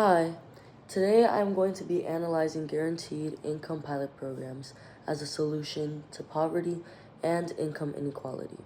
Hi, today I'm going to be analyzing guaranteed income pilot programs as a solution to poverty and income inequality.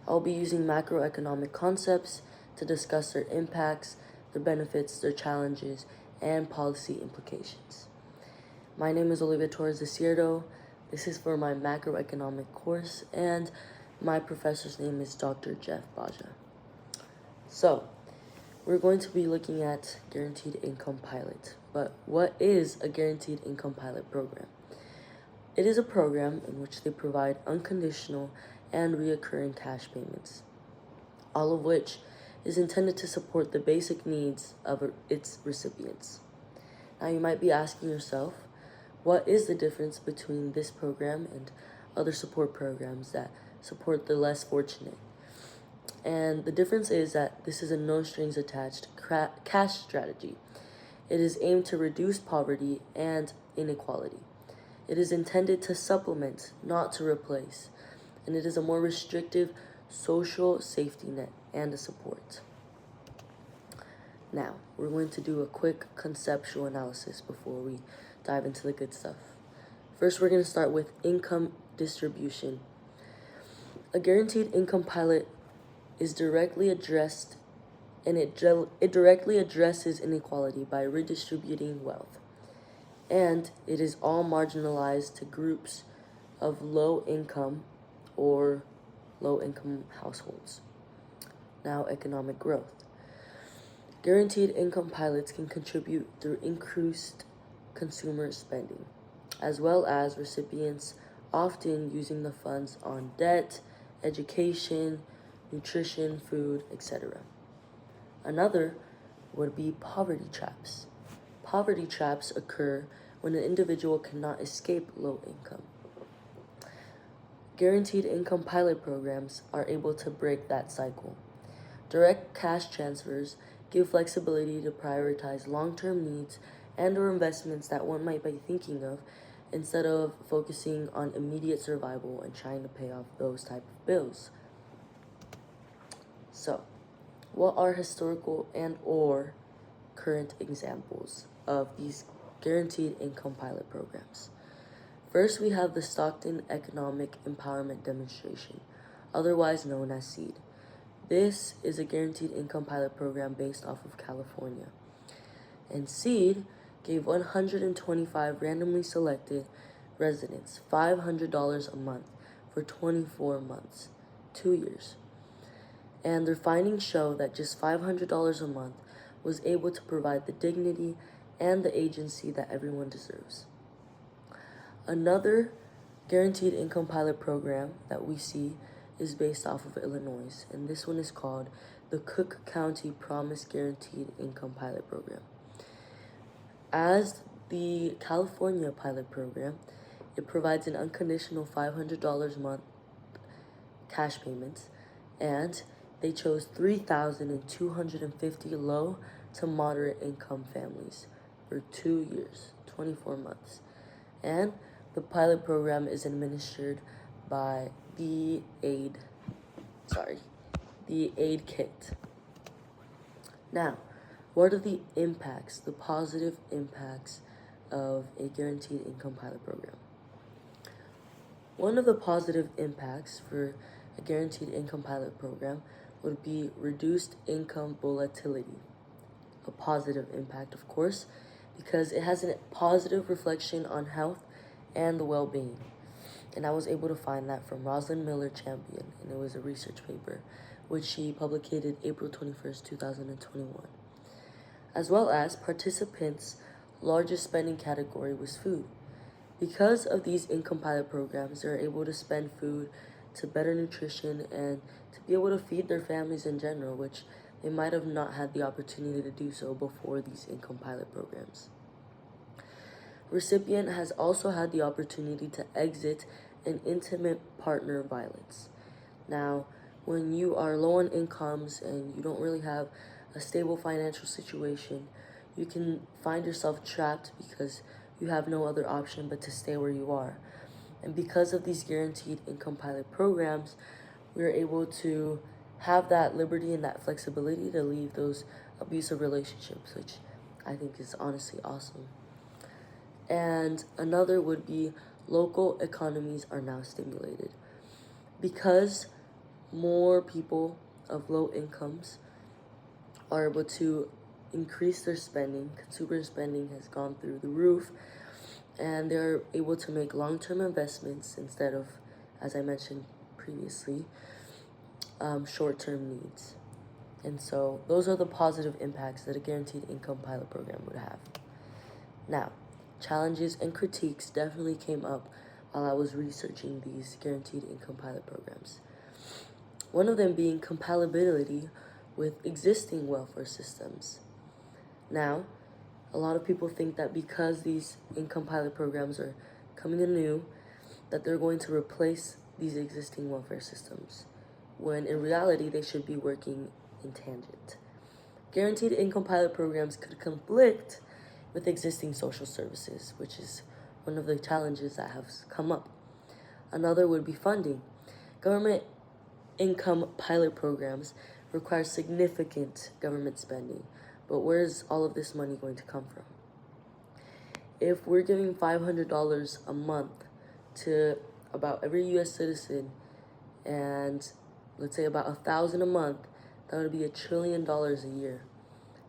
I'll be using macroeconomic concepts to discuss their impacts, their benefits, their challenges, and policy implications. My name is Olivia Torres Desierto. This is for my macroeconomic course, and my professor's name is Dr. Jeff Baja. So, we're going to be looking at Guaranteed Income Pilot. But what is a Guaranteed Income Pilot program? It is a program in which they provide unconditional and reoccurring cash payments, all of which is intended to support the basic needs of its recipients. Now you might be asking yourself, what is the difference between this program and other support programs that support the less fortunate? And the difference is that this is a no strings attached cash strategy. It is aimed to reduce poverty and inequality. It is intended to supplement, not to replace, and it is a more restrictive social safety net and a support. Now, we're going to do a quick conceptual analysis before we dive into the good stuff. First, we're going to start with income distribution. A guaranteed income pilot is directly addressed, and it directly addresses inequality by redistributing wealth. And it is all marginalized to groups of low income or low income households. Now, economic growth. Guaranteed income pilots can contribute through increased consumer spending, as well as recipients often using the funds on debt, education, nutrition, food, etc. Another would be poverty traps. Poverty traps occur when an individual cannot escape low income. Guaranteed income pilot programs are able to break that cycle. Direct cash transfers give flexibility to prioritize long-term needs and or investments that one might be thinking of instead of focusing on immediate survival and trying to pay off those type of bills. So, what are historical and or current examples of these guaranteed income pilot programs? First, we have the Stockton Economic Empowerment Demonstration, otherwise known as SEED. This is a guaranteed income pilot program based off of California. And SEED gave 125 randomly selected residents $500 a month for 24 months, 2 years. And their findings show that just $500 a month was able to provide the dignity and the agency that everyone deserves. Another guaranteed income pilot program that we see is based off of Illinois, and this one is called the Cook County Promise Guaranteed Income Pilot Program. As the California pilot program, it provides an unconditional $500 a month cash payments, and they chose 3,250 low to moderate income families for 2 years, 24 months. And the pilot program is administered by the Aid Kit. Now, what are the impacts, the positive impacts of a guaranteed income pilot program? One of the positive impacts for a guaranteed income pilot program would be reduced income volatility. A positive impact, of course, because it has a positive reflection on health and the well-being. And I was able to find that from Rosalind Miller Champion, and it was a research paper, which she published April 21st, 2021. As well as participants' largest spending category was food. Because of these income pilot programs, they're able to spend food to better nutrition and to be able to feed their families in general, which they might have not had the opportunity to do so before these income pilot programs. Recipient has also had the opportunity to exit an intimate partner violence. Now, when you are low on incomes and you don't really have a stable financial situation, you can find yourself trapped because you have no other option but to stay where you are. And because of these guaranteed income pilot programs, we're able to have that liberty and that flexibility to leave those abusive relationships, which I think is honestly awesome. And another would be local economies are now stimulated. Because more people of low incomes are able to increase their spending, consumer spending has gone through the roof, and they're able to make long-term investments instead of, as I mentioned previously, short-term needs. And so those are the positive impacts that a guaranteed income pilot program would have. Now, challenges and critiques definitely came up while I was researching these guaranteed income pilot programs. One of them being compatibility with existing welfare systems. Now, a lot of people think that because these income pilot programs are coming anew, that they're going to replace these existing welfare systems, when in reality they should be working in tangent. Guaranteed income pilot programs could conflict with existing social services, which is one of the challenges that have come up. Another would be funding. Government income pilot programs require significant government spending, but where's all of this money going to come from? If we're giving $500 a month to about every U.S. citizen, and let's say about 1,000 a month, that would be $1 trillion a year.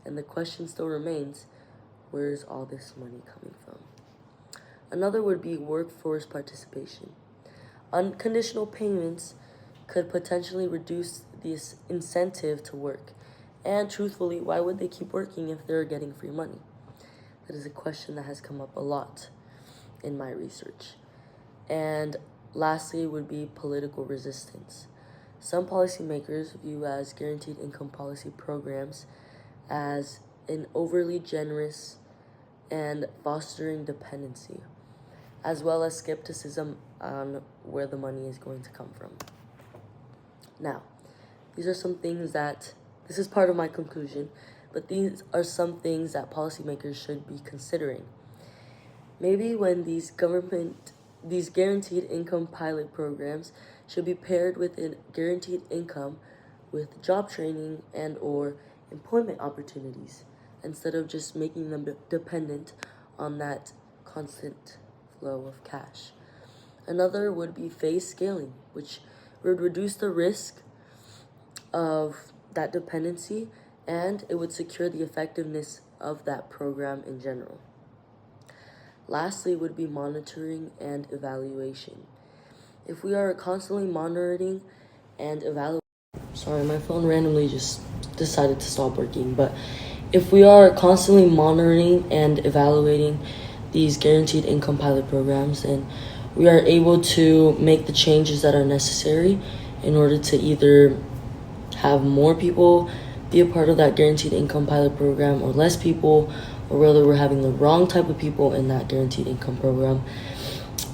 And the question still remains, where's all this money coming from? Another would be workforce participation. Unconditional payments could potentially reduce this incentive to work. And truthfully, why would they keep working if they're getting free money? That is a question that has come up a lot in my research. And lastly would be political resistance. Some policymakers view as guaranteed income policy programs as an overly generous and fostering dependency, as well as skepticism on where the money is going to come from. Now, these are some things that, this is part of my conclusion, but these are some things that policymakers should be considering. Maybe when these guaranteed income pilot programs should be paired with a guaranteed income with job training and or employment opportunities, instead of just making them dependent on that constant flow of cash. Another would be phase scaling, which would reduce the risk of that dependency, and it would secure the effectiveness of that program in general. Lastly would be monitoring and evaluation. If we are constantly monitoring and evaluating, sorry, my phone randomly just decided to stop working, but if we are constantly monitoring and evaluating these guaranteed income pilot programs, then we are able to make the changes that are necessary in order to either have more people be a part of that guaranteed income pilot program or less people, or whether we're having the wrong type of people in that guaranteed income program.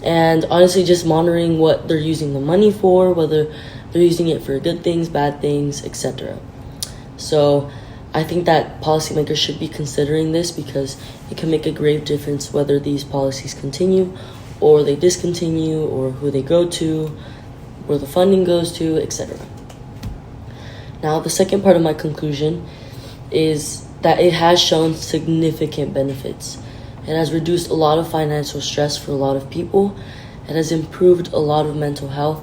And honestly, just monitoring what they're using the money for, whether they're using it for good things, bad things, etc. So I think that policymakers should be considering this, because it can make a grave difference whether these policies continue or they discontinue, or who they go to, where the funding goes to, etc. Now, the second part of my conclusion is that it has shown significant benefits. It has reduced a lot of financial stress for a lot of people. It has improved a lot of mental health,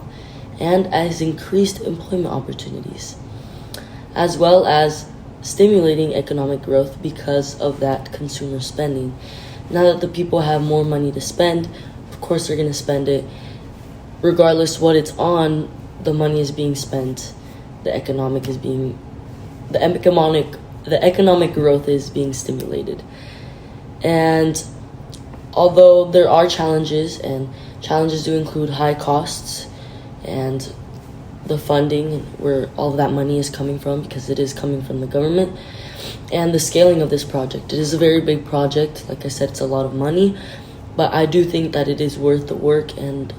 and has increased employment opportunities, as well as stimulating economic growth because of that consumer spending. Now that the people have more money to spend, of course they're going to spend it. Regardless what it's on, the money is being spent. The economic growth is being stimulated. And although there are challenges, and challenges do include high costs and the funding, where all of that money is coming from, because it is coming from the government, and the scaling of this project. It is a very big project. Like I said, it's a lot of money, but I do think that it is worth the work and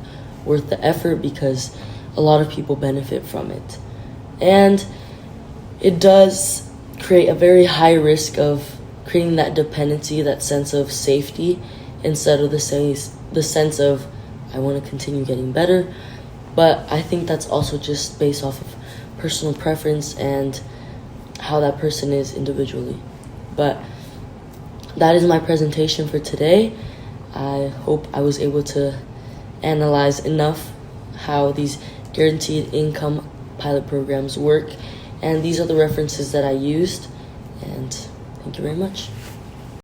worth the effort, because a lot of people benefit from it. And it does create a very high risk of creating that dependency, that sense of safety, instead of the sense of, I want to continue getting better. But I think that's also just based off of personal preference and how that person is individually. But that is my presentation for today. I hope I was able to analyze enough how these guaranteed income pilot programs work. And these are the references that I used. And thank you very much.